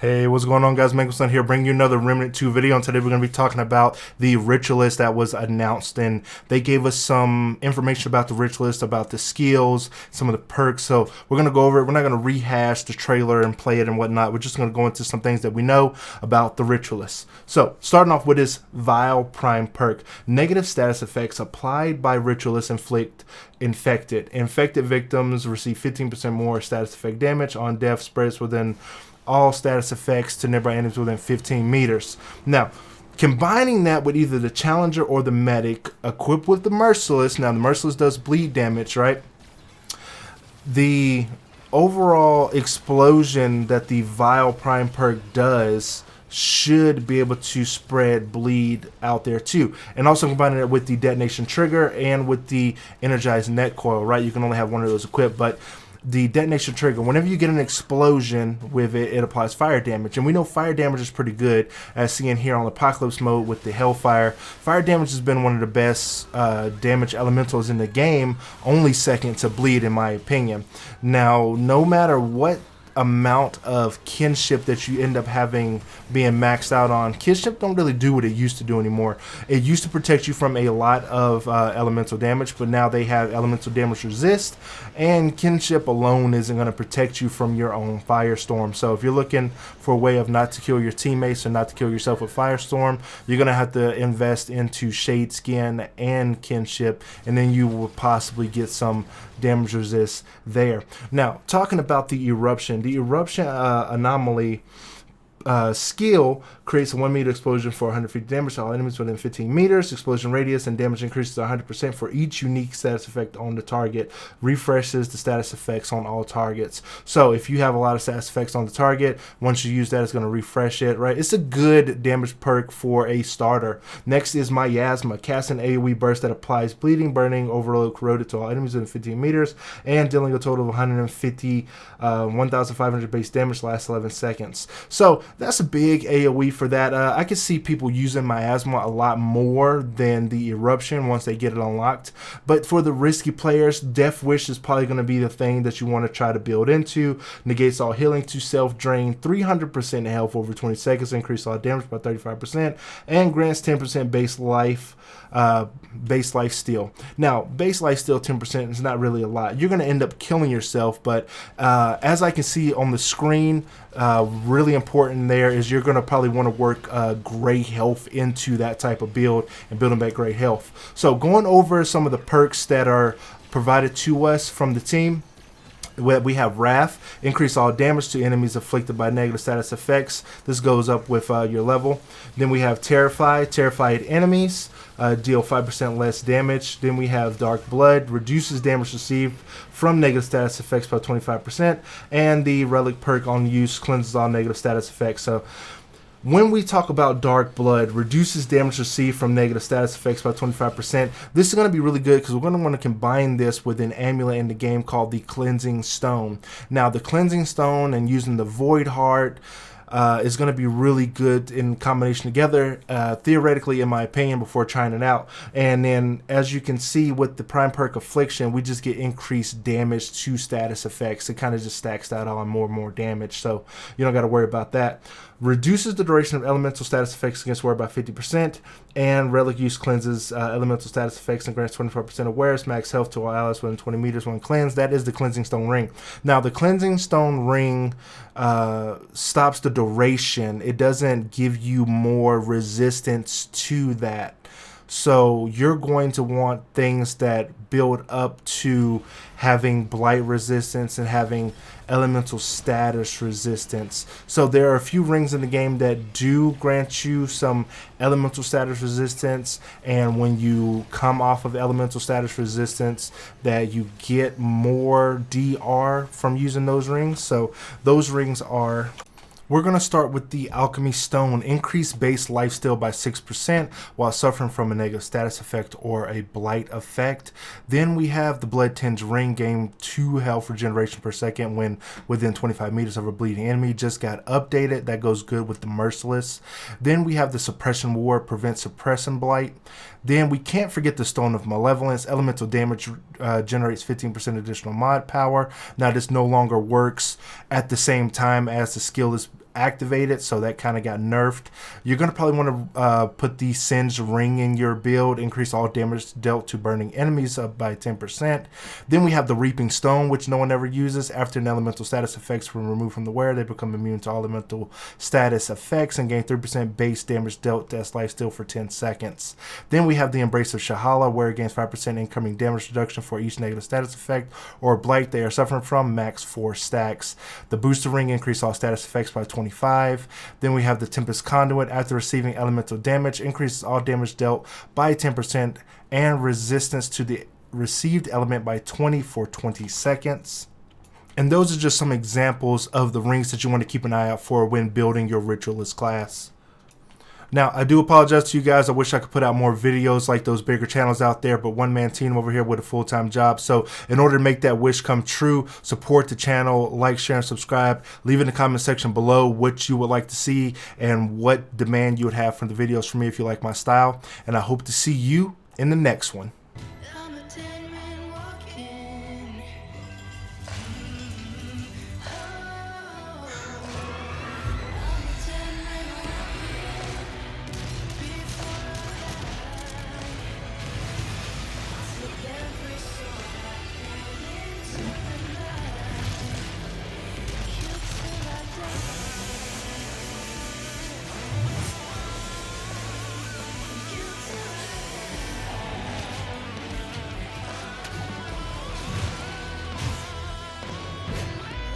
Hey, what's going on, guys? Mankelson here, bringing you another Remnant 2 video, and today we're going to be talking about the Ritualist that was announced, and they gave us some information about the Ritualist, about the skills, some of the perks, so we're going to go over it. We're not going to rehash the trailer and play it and whatnot. We're just going to go into some things that we know about the Ritualist. So, starting off with his Vile Prime perk. Negative status effects applied by Ritualist inflict infected. Infected victims receive 15% more status effect damage on death, spreads within all status effects to nearby enemies within 15 meters. Now, combining that with either the Challenger or the Medic, equipped with the Merciless. Now, the Merciless does bleed damage, right? The overall explosion that the Vile Prime perk does should be able to spread bleed out there too, and also combining it with the detonation trigger and with the energized net coil, right? You can only have one of those equipped, but the detonation trigger, whenever you get an explosion with it, it applies fire damage, and we know fire damage is pretty good, as seen here on Apocalypse mode with the Hellfire. Fire damage has been one of the best damage elementals in the game, only second to bleed in my opinion. Now, no matter what amount of kinship that you end up having being maxed out on, kinship don't really do what it used to do anymore. It used to protect you from a lot of elemental damage, but now they have elemental damage resist, and kinship alone isn't going to protect you from your own firestorm. So if you're looking for a way of not to kill your teammates or not to kill yourself with firestorm, you're going to have to invest into shade skin and kinship, and then you will possibly get some damage resist there. Now, talking about the eruption anomaly skill creates a 1 meter explosion for 150 damage to all enemies within 15 meters. Explosion radius and damage increases 100% for each unique status effect on the target. Refreshes the status effects on all targets. So if you have a lot of status effects on the target, once you use that, it's going to refresh it, right? It's a good damage perk for a starter. Next is Miasma. Cast an AoE burst that applies bleeding, burning, overload, corroded to all enemies within 15 meters, and dealing a total of 1,500 base damage lasts 11 seconds. So that's a big AoE for that. I could see people using Miasma a lot more than the Eruption once they get it unlocked. But for the risky players, Death Wish is probably going to be the thing that you want to try to build into. Negates all healing to self-drain 300% health over 20 seconds, increase all damage by 35%, and grants 10% base life steal. Now, base life steal 10% is not really a lot. You're going to end up killing yourself, but as I can see on the screen, really important there is you're going to probably want to work great health into that type of build and building back great health. So going over some of the perks that are provided to us from the team. We have Wrath, increase all damage to enemies afflicted by negative status effects. This goes up with your level. Then we have Terrify, terrified enemies, deal 5% less damage. Then we have Dark Blood, reduces damage received from negative status effects by 25%. And the Relic perk on use cleanses all negative status effects. So when we talk about Dark Blood, reduces damage received from negative status effects by 25%. This is going to be really good because we're going to want to combine this with an amulet in the game called the Cleansing Stone. Now, the Cleansing Stone and using the Void Heart is going to be really good in combination together, theoretically, in my opinion, before trying it out. And then, as you can see with the Prime Perk Affliction, we just get increased damage to status effects. It kind of just stacks that on more and more damage, so you don't got to worry about that. Reduces the duration of elemental status effects against wear by 50%, and Relic use cleanses elemental status effects and grants 24% awareness, max health to all allies within 20 meters when cleansed. That is the Cleansing Stone Ring. Now, the Cleansing Stone Ring stops the duration. It doesn't give you more resistance to that. So you're going to want things that build up to having blight resistance and having elemental status resistance. So there are a few rings in the game that do grant you some elemental status resistance, and when you come off of elemental status resistance, that you get more DR from using those rings. So those rings are... We're going to start with the Alchemy Stone. Increase base lifesteal by 6% while suffering from a negative status effect or a blight effect. Then we have the Blood Tinge Ring. Gain 2 health regeneration per second when within 25 meters of a bleeding enemy. Just got updated. That goes good with the Merciless. Then we have the Suppression Ward. Prevent suppressing blight. Then we can't forget the Stone of Malevolence. Elemental damage generates 15% additional mod power. Now this no longer works at the same time as the skill is activated, so that kind of got nerfed. You're going to probably want to put the Singe Ring in your build, increase all damage dealt to burning enemies up by 10%. Then we have the Reaping Stone, which no one ever uses. After an elemental status effects were removed from the wearer, they become immune to all elemental status effects and gain 3% base damage dealt to lifesteal for 10 seconds. Then we have the Embrace of Shahala, where it gains 5% incoming damage reduction for each negative status effect or blight they are suffering from, max 4 stacks. The Booster Ring increase all status effects by 25. Then we have the Tempest Conduit. After receiving elemental damage, increases all damage dealt by 10% and resistance to the received element by 20 for 20 seconds. And those are just some examples of the rings that you want to keep an eye out for when building your Ritualist class. Now, I do apologize to you guys. I wish I could put out more videos like those bigger channels out there, but one-man team over here with a full-time job. So in order to make that wish come true, support the channel, like, share, and subscribe. Leave in the comment section below what you would like to see and what demand you would have from the videos from me if you like my style. And I hope to see you in the next one.